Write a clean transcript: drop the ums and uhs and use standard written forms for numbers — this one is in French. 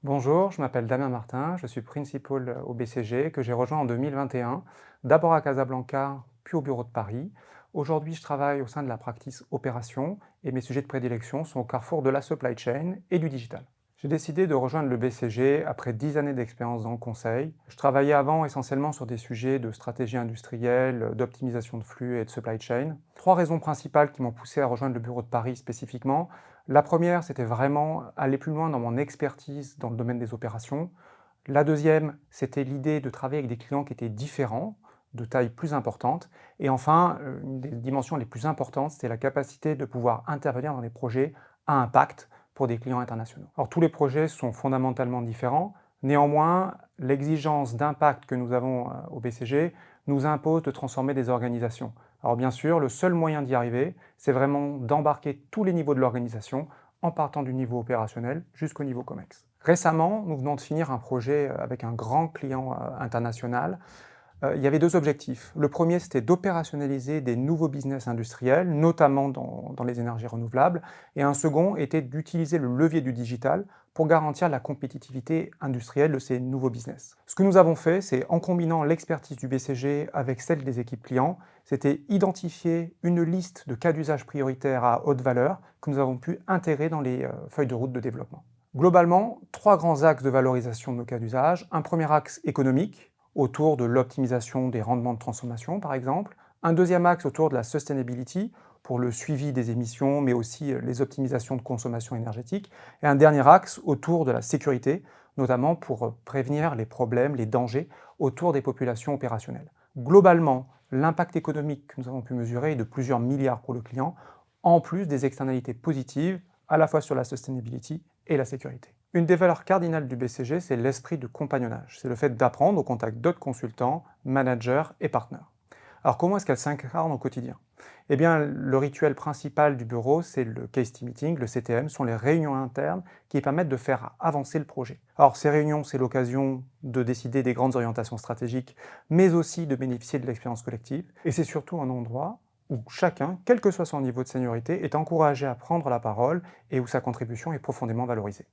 Bonjour, je m'appelle Damien Martin, je suis principal au BCG que j'ai rejoint en 2021, d'abord à Casablanca, puis au bureau de Paris. Aujourd'hui, je travaille au sein de la practice opération et mes sujets de prédilection sont au carrefour de la supply chain et du digital. J'ai décidé de rejoindre le BCG après 10 années d'expérience dans le conseil. Je travaillais avant essentiellement sur des sujets de stratégie industrielle, d'optimisation de flux et de supply chain. Trois raisons principales qui m'ont poussé à rejoindre le bureau de Paris spécifiquement. La première, c'était vraiment aller plus loin dans mon expertise dans le domaine des opérations. La deuxième, c'était l'idée de travailler avec des clients qui étaient différents, de taille plus importante. Et enfin, une des dimensions les plus importantes, c'était la capacité de pouvoir intervenir dans des projets à impact pour des clients internationaux. Alors tous les projets sont fondamentalement différents, néanmoins l'exigence d'impact que nous avons au BCG nous impose de transformer des organisations. Alors bien sûr, le seul moyen d'y arriver, c'est vraiment d'embarquer tous les niveaux de l'organisation, en partant du niveau opérationnel jusqu'au niveau COMEX. Récemment, nous venons de finir un projet avec un grand client international. Il y avait deux objectifs. Le premier, c'était d'opérationnaliser des nouveaux business industriels, notamment dans les énergies renouvelables. Et un second était d'utiliser le levier du digital pour garantir la compétitivité industrielle de ces nouveaux business. Ce que nous avons fait, c'est en combinant l'expertise du BCG avec celle des équipes clients, c'était identifier une liste de cas d'usage prioritaires à haute valeur que nous avons pu intégrer dans les feuilles de route de développement. Globalement, trois grands axes de valorisation de nos cas d'usage. Un premier axe économique, autour de l'optimisation des rendements de transformation, par exemple. Un deuxième axe autour de la sustainability, pour le suivi des émissions, mais aussi les optimisations de consommation énergétique. Et un dernier axe autour de la sécurité, notamment pour prévenir les problèmes, les dangers autour des populations opérationnelles. Globalement, l'impact économique que nous avons pu mesurer est de plusieurs milliards pour le client, en plus des externalités positives, à la fois sur la sustainability et la sécurité. Une des valeurs cardinales du BCG, c'est l'esprit de compagnonnage. C'est le fait d'apprendre au contact d'autres consultants, managers et partenaires. Alors comment est-ce qu'elle s'incarne au quotidien? Eh bien, le rituel principal du bureau, c'est le case team meeting, le CTM, sont les réunions internes qui permettent de faire avancer le projet. Alors ces réunions, c'est l'occasion de décider des grandes orientations stratégiques, mais aussi de bénéficier de l'expérience collective. Et c'est surtout un endroit où chacun, quel que soit son niveau de seniorité, est encouragé à prendre la parole et où sa contribution est profondément valorisée.